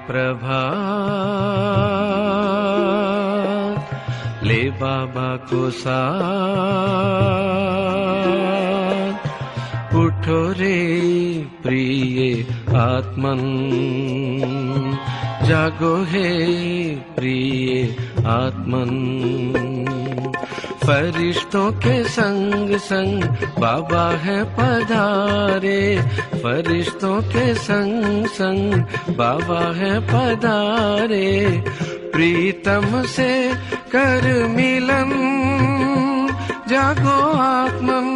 प्रभात, ले बाबा को साथ, उठो रे प्रिय आत्मन, जागो हे प्रिय आत्मन। फरिश्तों के संग संग बाबा है पधारे, फरिश्तों के संग संग बाबा है पधारे। प्रीतम से कर मिलन, जागो आत्मन,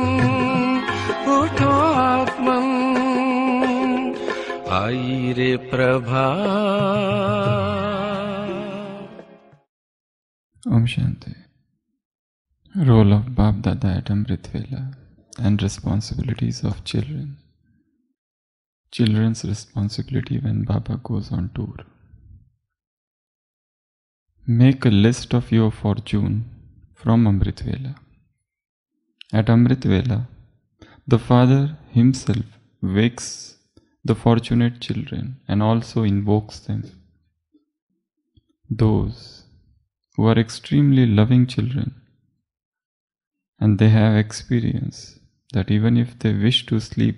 उठो आत्मन, आई रे प्रभात। Om Shanti. Role of Bap Dada at Amrit Vela and responsibilities of children. Children's responsibility when Baba goes on tour. Make a list of your fortune from Amrit Vela. At Amrit Vela, the Father himself wakes the fortunate children and also invokes them. Those who are extremely loving children, and they have experience that even if they wish to sleep,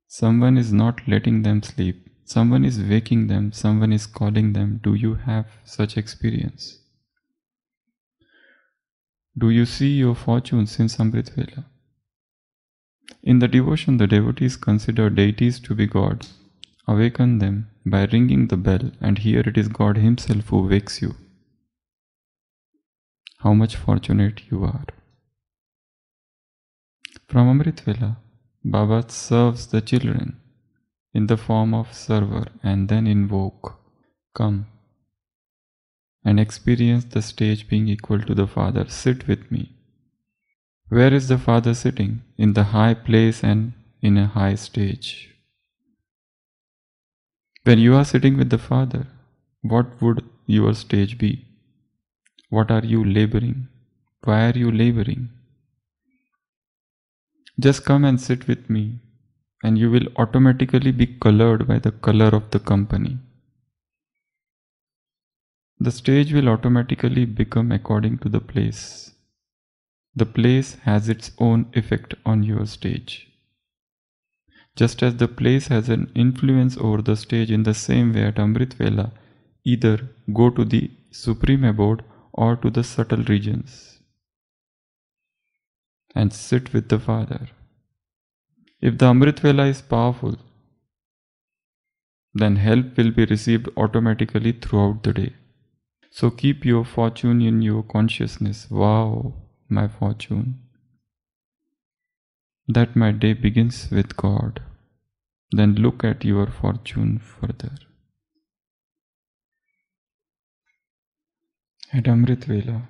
someone is not letting them sleep, someone is waking them, someone is calling them. Do you have such experience? Do you see your fortune since Amrit Vela? In the devotion, the devotees consider deities to be God. Awaken them by ringing the bell, and here it is God himself who wakes you. How much fortunate you are. From Amrit Vela, Baba serves the children in the form of server and then invoke, come and experience the stage being equal to the Father. Sit with me. Where is the Father sitting? In the high place and in a high stage. When you are sitting with the Father, what would your stage be? What are you laboring? Why are you laboring? Just come and sit with me, and you will automatically be colored by the color of the company. The stage will automatically become according to the place. The place has its own effect on your stage. Just as the place has an influence over the stage, in the same way at Amrit Vela, either go to the supreme abode or to the subtle regions and sit with the Father. If the Amrit Vela is powerful, then help will be received automatically throughout the day. So keep your fortune in your consciousness. Wow, my fortune. That my day begins with God. Then look at your fortune further. At Amrit Vela,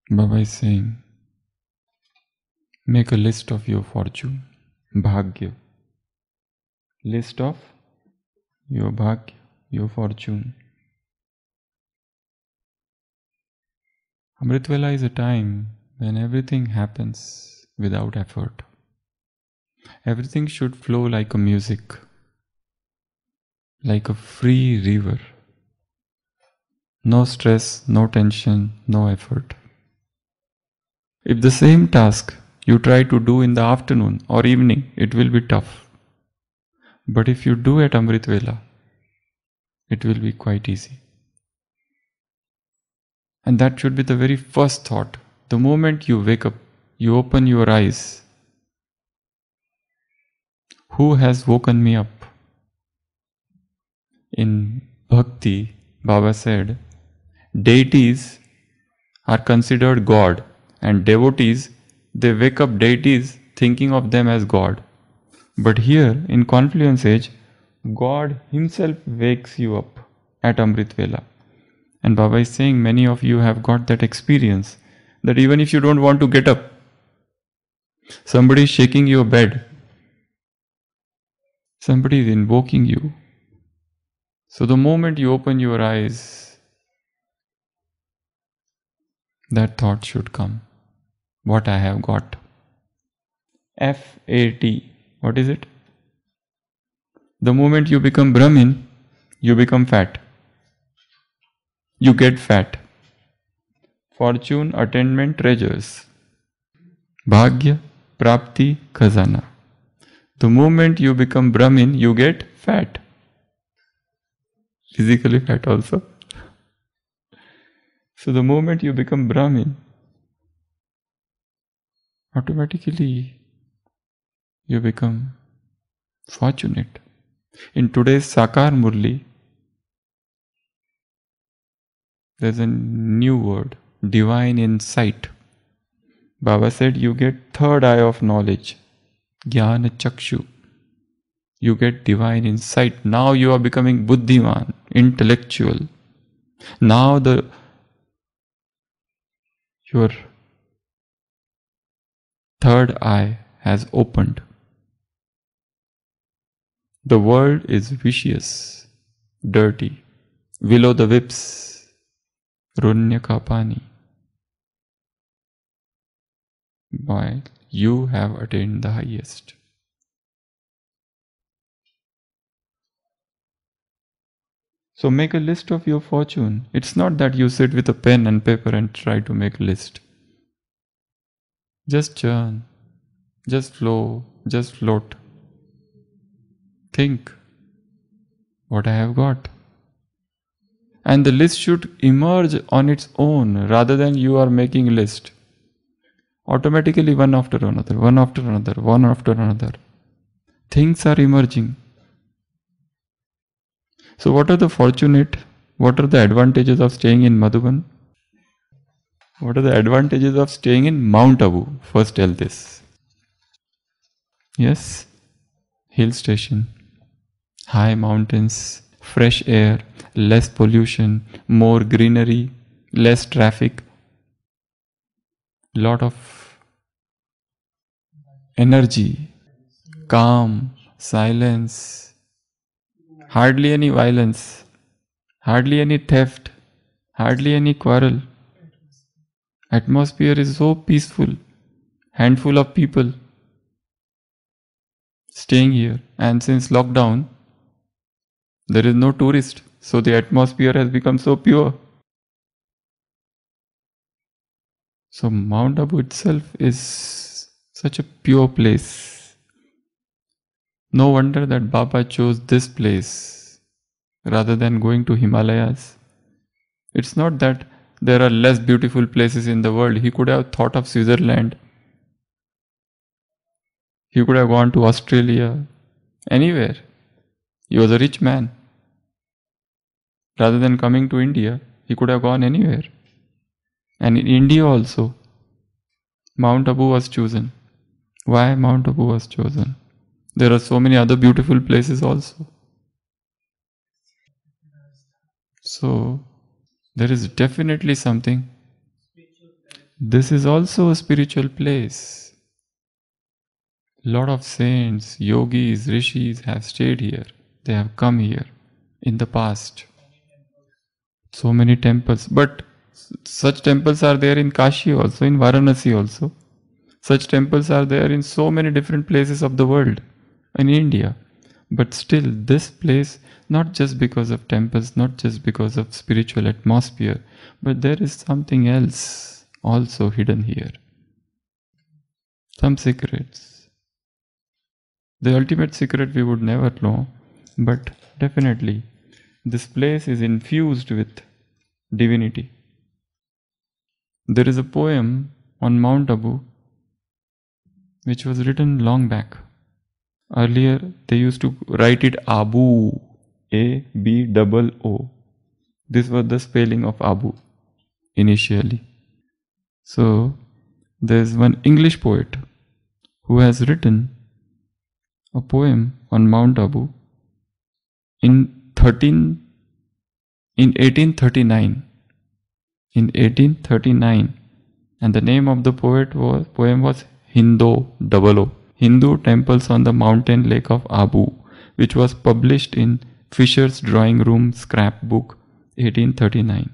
Baba is saying, make a list of your fortune, bhagya. List of your bhagya, your fortune. Amrit Vela is a time when everything happens without effort. Everything should flow like a music, like a free river. No stress, no tension, no effort. If the same task you try to do in the afternoon or evening, it will be tough. But if you do at Amrit Vela, it will be quite easy. And that should be the very first thought. The moment you wake up, you open your eyes. Who has woken me up? In Bhakti, Baba said, deities are considered God, and devotees, they wake up deities thinking of them as God. But here in Confluence Age, God himself wakes you up at Amrit Vela. And Baba is saying many of you have got that experience, that even if you don't want to get up, somebody is shaking your bed, somebody is invoking you. So the moment you open your eyes, that thought should come. What I have got. FAT. What is it? The moment you become Brahmin, you become fat. You get fat. Fortune, attainment, treasures. Bhagya, prapti, khazana. The moment you become Brahmin, you get fat. Physically fat also. So the moment you become Brahmin, automatically you become fortunate. In today's Sakar Murli, there's a new word, divine insight. Baba said you get third eye of knowledge, Jnana Chakshu. You get divine insight. Now you are becoming Buddhiman, intellectual. Now your third eye has opened. The world is vicious, dirty, below the whips, Runya ka pani. While you have attained the highest. So make a list of your fortune. It's not that you sit with a pen and paper and try to make a list. Just churn, just flow, just float. Think what I have got. And the list should emerge on its own rather than you are making a list. Automatically one after another, one after another, one after another. Things are emerging. So what are the advantages of staying in Madhuban? What are the advantages of staying in Mount Abu? First tell this. Yes, hill station, high mountains, fresh air, less pollution, more greenery, less traffic, lot of energy, calm, silence, hardly any violence, hardly any theft, hardly any quarrel. Atmosphere is so peaceful, handful of people staying here, and since lockdown, there is no tourist, so the atmosphere has become so pure. So Mount Abu itself is such a pure place. No wonder that Baba chose this place rather than going to Himalayas. It's not that there are less beautiful places in the world. He could have thought of Switzerland. He could have gone to Australia, anywhere. He was a rich man. Rather than coming to India, he could have gone anywhere. And in India also, Mount Abu was chosen. Why Mount Abu was chosen? There are so many other beautiful places also. So, there is definitely something. This is also a spiritual place. Lot of saints, yogis, rishis have stayed here. They have come here in the past. So many temples. But such temples are there in Kashi also, in Varanasi also. Such temples are there in so many different places of the world, in India. But still, this place, not just because of temples, not just because of spiritual atmosphere, but there is something else also hidden here. Some secrets. The ultimate secret we would never know, but definitely this place is infused with divinity. There is a poem on Mount Abu which was written long back. Earlier they used to write it Abu, A-B-O-O. This was the spelling of Abu initially. So there is one English poet who has written a poem on Mount Abu in 1839. In 1839, and the name of the poem was Hindu, Hindu Temples on the Mountain Lake of Abu, which was published in Fisher's Drawing Room Scrapbook, 1839.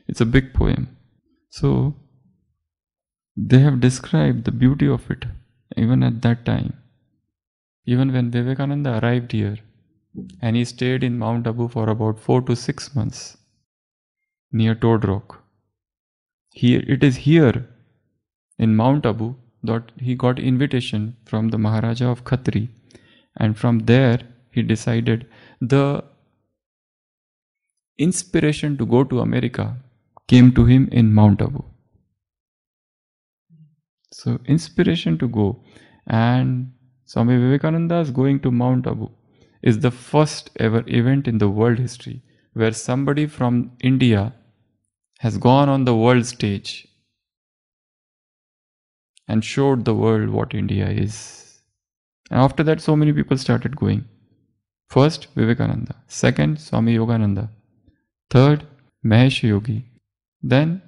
It's a big poem. So they have described the beauty of it even at that time. Even when Vivekananda arrived here, and he stayed in Mount Abu for about 4 to 6 months near Toad Rock. It is here in Mount Abu that he got invitation from the Maharaja of Khatri, and from there he decided the inspiration to go to America came to him in Mount Abu. So inspiration to go, and Swami Vivekananda's going to Mount Abu is the first ever event in the world history where somebody from India has gone on the world stage and showed the world what India is. And after that, so many people started going. First, Vivekananda. Second, Swami Yogananda. Third, Mahesh Yogi. Then,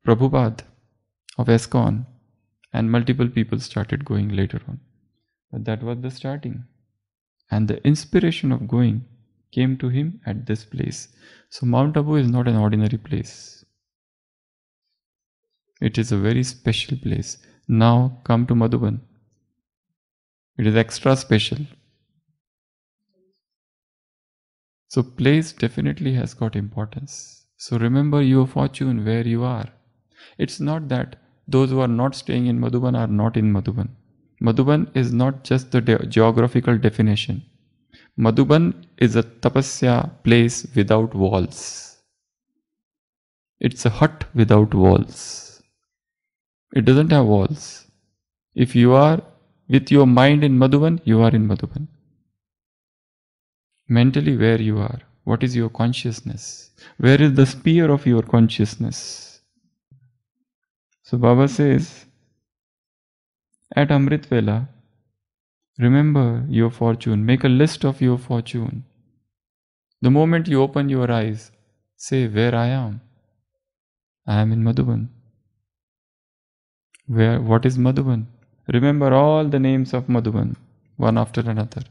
Prabhupada of ISKCON. And multiple people started going later on. But that was the starting. And the inspiration of going came to him at this place. So Mount Abu is not an ordinary place. It is a very special place. Now come to Madhuban. It is extra special. So place definitely has got importance. So remember your fortune where you are. It's not that those who are not staying in Madhuban are not in Madhuban. Madhuban is not just the geographical definition. Madhuban is a tapasya place without walls. It's a hut without walls. It doesn't have walls. If you are with your mind in Madhuban, you are in Madhuban. Mentally, where you are, what is your consciousness? Where is the sphere of your consciousness? So Baba says, at Amrit Vela, remember your fortune, make a list of your fortune. The moment you open your eyes, say where I am. I am in Madhuban. What is Madhuban? Remember all the names of Madhuban, one after another,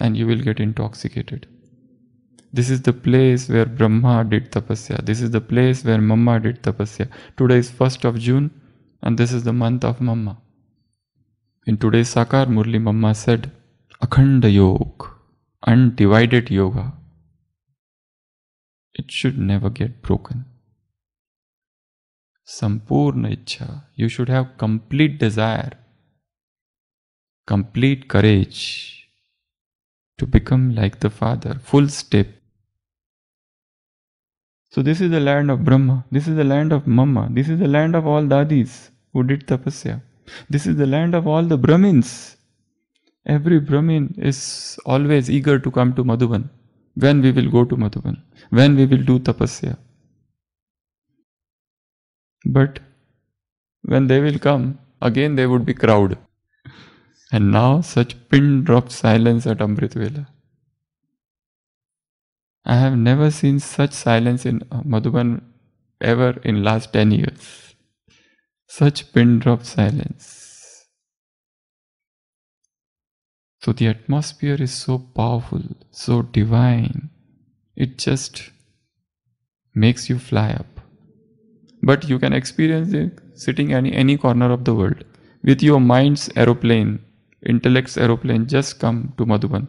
and you will get intoxicated. This is the place where Brahma did tapasya. This is the place where Mamma did tapasya. Today is 1st of June, and this is the month of Mamma. In today's Sakar Murli, Mamma said, Akhanda Yoga, undivided yoga. It should never get broken. Sampurna Ichha, you should have complete desire, complete courage to become like the Father, full step. So this is the land of Brahma, this is the land of Mamma, this is the land of all Dadis who did tapasya. This is the land of all the Brahmins. Every Brahmin is always eager to come to Madhuban. When we will go to Madhuban? When we will do tapasya? But when they will come, again there would be crowd. And now such pin drop silence at Amrit Vela. I have never seen such silence in Madhuban ever in last 10 years. Such pin drop silence. So the atmosphere is so powerful, so divine. It just makes you fly up. But you can experience it sitting in any corner of the world. With your mind's aeroplane, intellect's aeroplane, just come to Madhuban.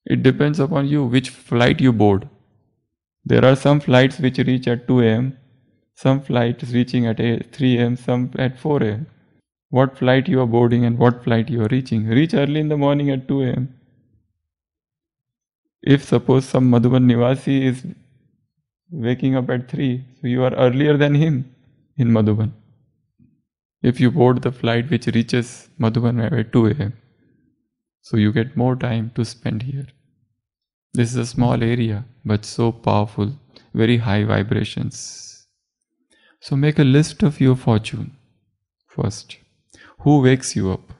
It depends upon you which flight you board. There are some flights which reach at 2 a.m., some flights reaching at 3 a.m., some at 4 a.m. What flight you are boarding and what flight you are reaching. Reach early in the morning at 2 a.m. If suppose some Madhuban Nivasi is waking up at 3, so you are earlier than him in Madhuban. If you board the flight which reaches Madhuban at 2 a.m., so you get more time to spend here. This is a small area, but so powerful, very high vibrations. So make a list of your fortune first. Who wakes you up?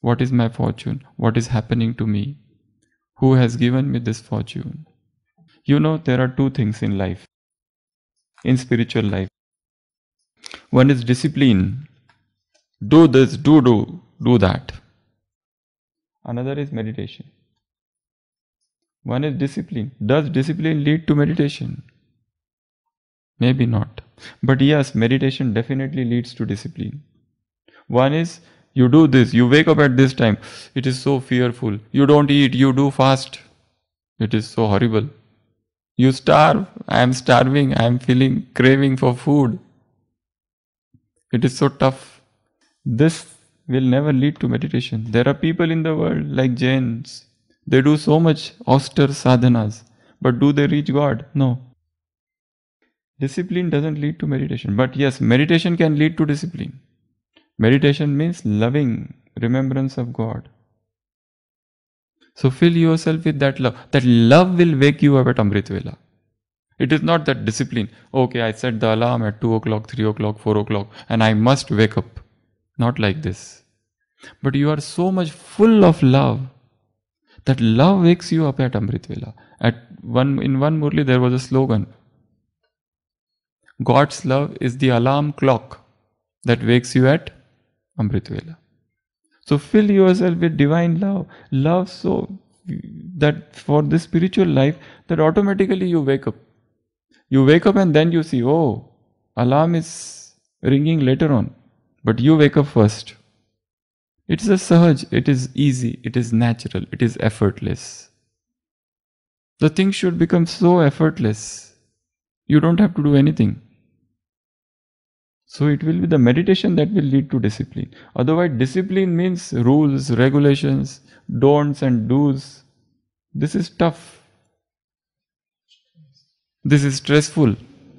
What is my fortune? What is happening to me? Who has given me this fortune? You know, there are two things in life, in spiritual life. One is discipline. Do this, do that. Another is meditation. One is discipline. Does discipline lead to meditation? Maybe not. But yes, meditation definitely leads to discipline. One is You do this, you wake up at this time. It is so fearful. You don't eat, you do fast. It is so horrible. You starve. I am starving. I am feeling craving for food. It is so tough. This will never lead to meditation. There are people in the world like Jains. They do so much austere sadhanas. But do they reach God? No. Discipline doesn't lead to meditation. But yes, meditation can lead to discipline. Meditation means loving remembrance of God. So fill yourself with that love. That love will wake you up at Amrit Vela. It is not that discipline. Okay, I set the alarm at 2 o'clock, 3 o'clock, 4 o'clock and I must wake up. Not like this. But you are so much full of love that love wakes you up at Amrit Vela. In one Murli there was a slogan. God's love is the alarm clock that wakes you at Amrit Vela. So fill yourself with divine love. Love so that for this spiritual life that automatically you wake up. You wake up and then you see, oh, alarm is ringing later on. But you wake up first. It's a sahaj, it is easy, it is natural, it is effortless. The thing should become so effortless. You don't have to do anything. So it will be the meditation that will lead to discipline. Otherwise, discipline means rules, regulations, don'ts and do's. This is tough. This is stressful.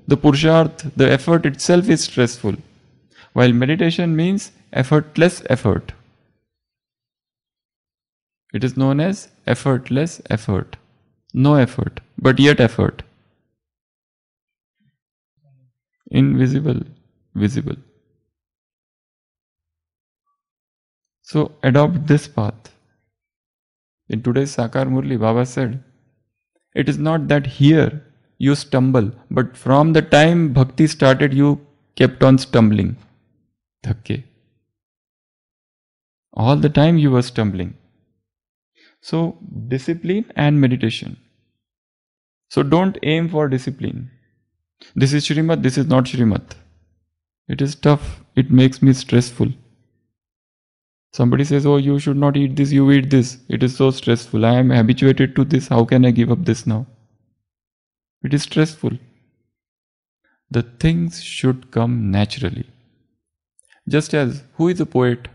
The purusharth, the effort itself is stressful. While meditation means effortless effort. It is known as effortless effort. No effort, but yet effort. Invisible, visible. So adopt this path. In today's Sakar Murli, Baba said, it is not that here you stumble, but from the time bhakti started, you kept on stumbling. Dhakke. All the time you were stumbling. So, discipline and meditation. So, don't aim for discipline. This is Shrimad, this is not Shrimad. It is tough. It makes me stressful. Somebody says, oh, you should not eat this, you eat this. It is so stressful. I am habituated to this. How can I give up this now? It is stressful. The things should come naturally. Just as, who is a poet?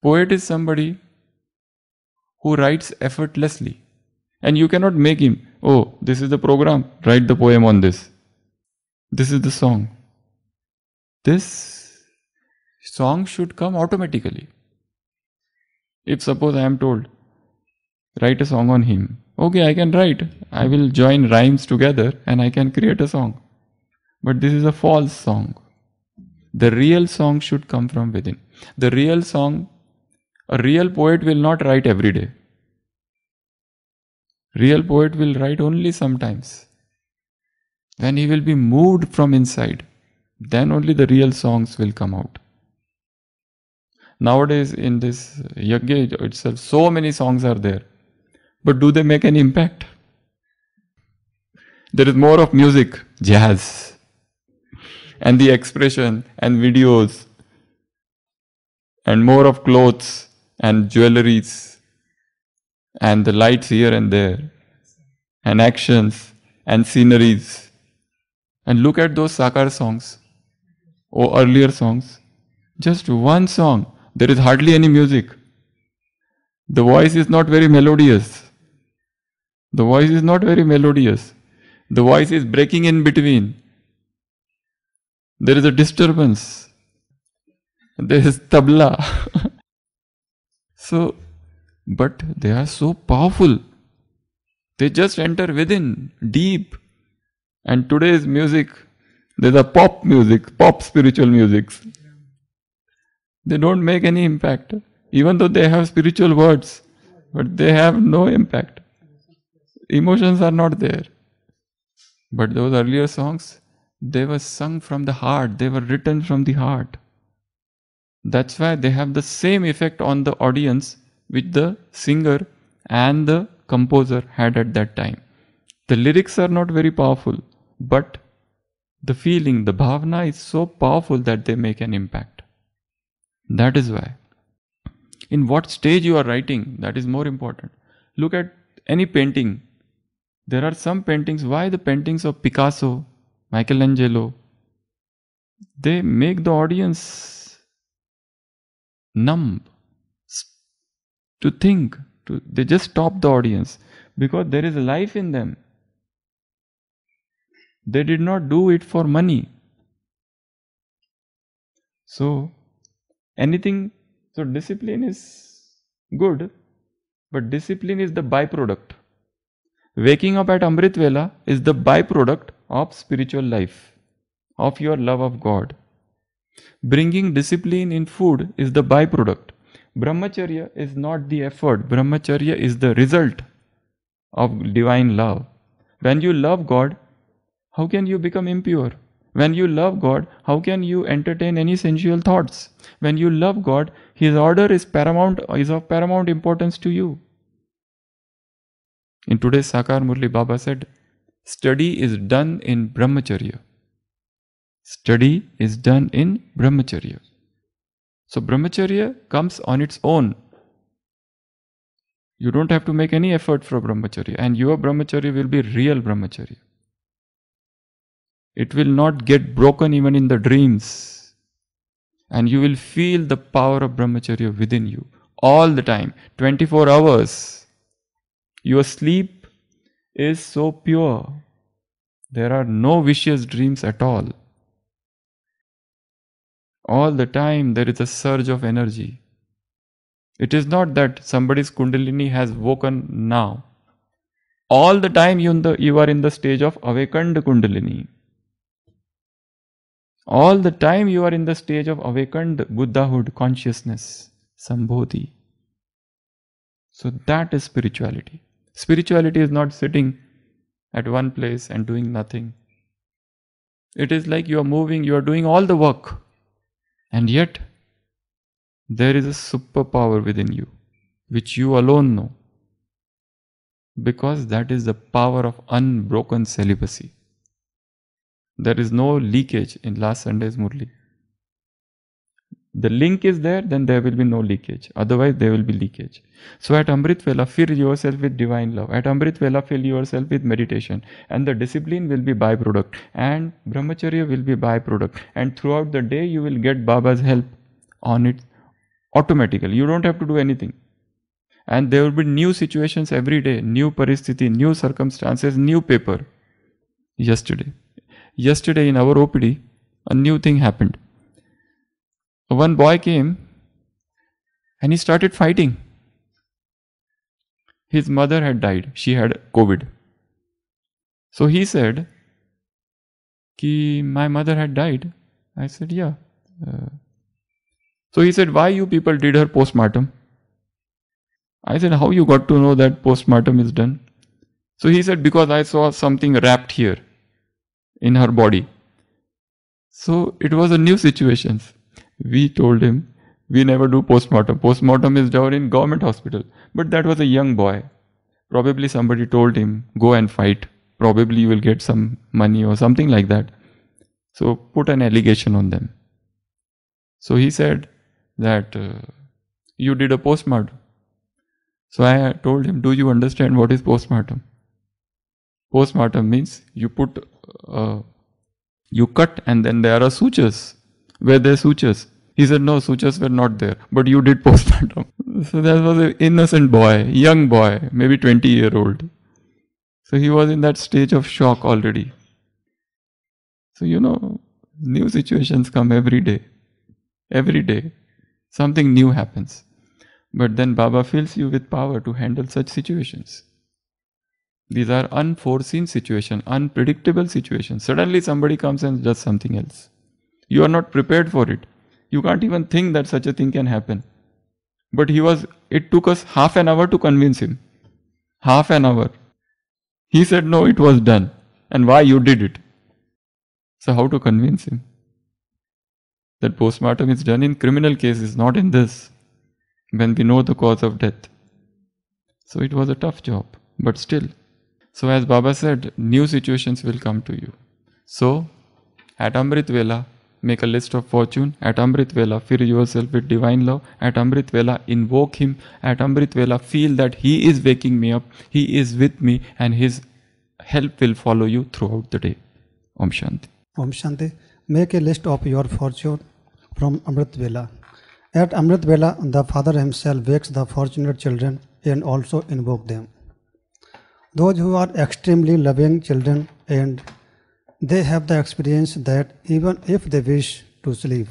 Poet is somebody who writes effortlessly. And you cannot make him, oh, this is the program, write the poem on this. This is the song. This song should come automatically. If suppose I am told, write a song on him. Okay, I can write. I will join rhymes together and I can create a song. But this is a false song. The real song should come from within. The real song, a real poet will not write every day. Real poet will write only sometimes. When he will be moved from inside, then only the real songs will come out. Nowadays in this yajna itself, so many songs are there. But do they make any impact? There is more of music, jazz, and the expression and videos, and more of clothes and jewelries, and the lights here and there, and actions and sceneries. And look at those Sakar songs, or earlier songs. Just one song, there is hardly any music. The voice is not very melodious. The voice is not very melodious. The voice is breaking in between. There is a disturbance. There is tabla. So, but they are so powerful. They just enter within, deep. And today's music, there's a pop music, pop spiritual music. They don't make any impact. Even though they have spiritual words, but they have no impact. Emotions are not there. But those earlier songs, they were sung from the heart. They were written from the heart. That's why they have the same effect on the audience which the singer and the composer had at that time. The lyrics are not very powerful, but The feeling, the bhavana is so powerful that they make an impact. That is why. In what stage you are writing, that is more important. Look at any painting. There are some paintings, why the paintings of Picasso, Michelangelo, they make the audience numb to think. They just stop the audience because there is life in them. They did not do it for money. So discipline is good, but discipline is the byproduct. Waking up at Amrit Vela is the byproduct of spiritual life, of your love of God. Bringing discipline in food is the byproduct. Brahmacharya is not the effort. Brahmacharya is the result of divine love. When you love God, how can you become impure? When you love God, how can you entertain any sensual thoughts? When you love God, His order is of paramount importance to you. In today's Sakar Murli, Baba said, study is done in Brahmacharya. Study is done in Brahmacharya. So Brahmacharya comes on its own. You don't have to make any effort for Brahmacharya, and your Brahmacharya will be real Brahmacharya. It will not get broken even in the dreams. And you will feel the power of Brahmacharya within you all the time, 24 hours. Your sleep is so pure. There are no vicious dreams at all. All the time there is a surge of energy. It is not that somebody's Kundalini has woken now. All the time you are in the stage of awakened Kundalini. All the time you are in the stage of awakened Buddhahood, consciousness, Sambodhi. So that is spirituality. Spirituality is not sitting at one place and doing nothing. It is like you are moving, you are doing all the work. And yet, there is a superpower within you, which you alone know. Because that is the power of unbroken celibacy. There is no leakage in last Sunday's Murli. The link is there, then there will be no leakage. Otherwise, there will be leakage. So at Amrit Vela, fill yourself with divine love. At Amrit Vela, fill yourself with meditation. And the discipline will be byproduct. And Brahmacharya will be byproduct. And throughout the day, you will get Baba's help on it automatically. You don't have to do anything. And there will be new situations every day. New paristhiti, new circumstances, new paper. Yesterday in our OPD, a new thing happened. One boy came and he started fighting. His mother had died. She had COVID. So he said, my mother had died. I said, yeah. So he said, why you people did her postmortem? I said, how you got to know that postmortem is done? So he said, because I saw something wrapped here in her body. So it was a new situation. We told him, we never do postmortem. Postmortem is done in government hospital. But that was a young boy. Probably somebody told him, go and fight. Probably you will get some money or something like that. So put an allegation on them. So he said that you did a postmortem. So I told him, do you understand what is postmortem? Postmortem means you cut and then there are sutures. Were there sutures? He said, no, sutures were not there. But you did postmortem. So that was an innocent boy, young boy, maybe 20-year-old. So he was in that stage of shock already. So new situations come every day. Every day. Something new happens. But then Baba fills you with power to handle such situations. These are unforeseen situations, unpredictable situations. Suddenly somebody comes and does something else. You are not prepared for it. You can't even think that such a thing can happen. But it took us half an hour to convince him. Half an hour. He said, no, it was done. And why you did it? So how to convince him? That postmortem is done in criminal cases, not in this. When we know the cause of death. So it was a tough job. But still. So as Baba said, new situations will come to you. So At Amrit Vela, make a list of fortune. At Amrit Vela, fill yourself with divine love. At Amrit Vela, invoke Him. At Amrit Vela, feel that He is waking me up, He is with me, and His help will follow you throughout the day. Om Shanti. Om Shanti. Make a list of your fortune from Amrit Vela. At Amrit Vela, the Father Himself wakes the fortunate children and also invoke them. Those who are extremely loving children and they have the experience that even if they wish to sleep,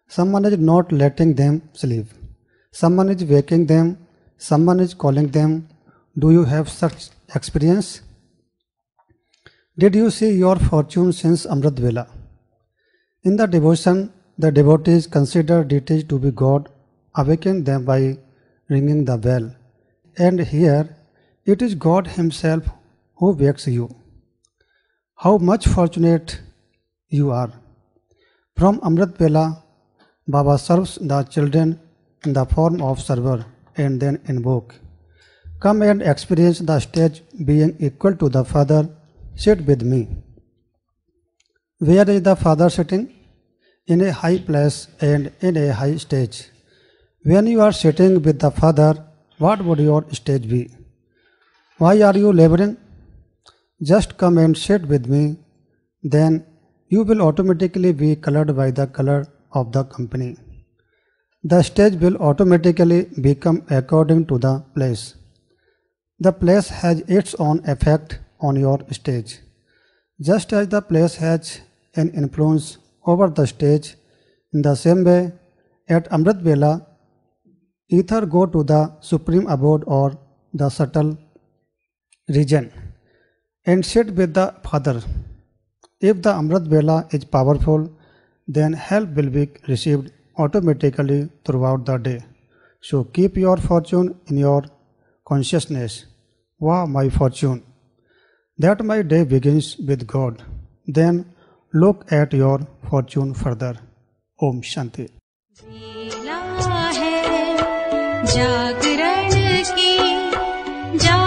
someone is not letting them sleep. Someone is waking them. Someone is calling them. Do you have such experience? Did you see your fortune since Amrit Vela? In the devotion, the devotees consider deities to be God, awaken them by ringing the bell. And here, it is God Himself who wakes you. How much fortunate you are. From Amrit Vela, Baba serves the children in the form of server and then invoke. Come and experience the stage being equal to the Father. Sit with me. Where is the Father sitting? In a high place and in a high stage. When you are sitting with the Father, what would your stage be? Why are you laboring? Just come and sit with me, then you will automatically be colored by the color of the company. The stage will automatically become according to the place. The place has its own effect on your stage. Just as the place has an influence over the stage, in the same way, at Amrit Vela, ether go to the supreme abode or the subtle region and sit with the Father. If the Amrit Vela is powerful, then help will be received automatically throughout the day. So keep your fortune in your consciousness. Wow, my fortune! That my day begins with God. Then look at your fortune further. Om Shanti. वेला है जागरण की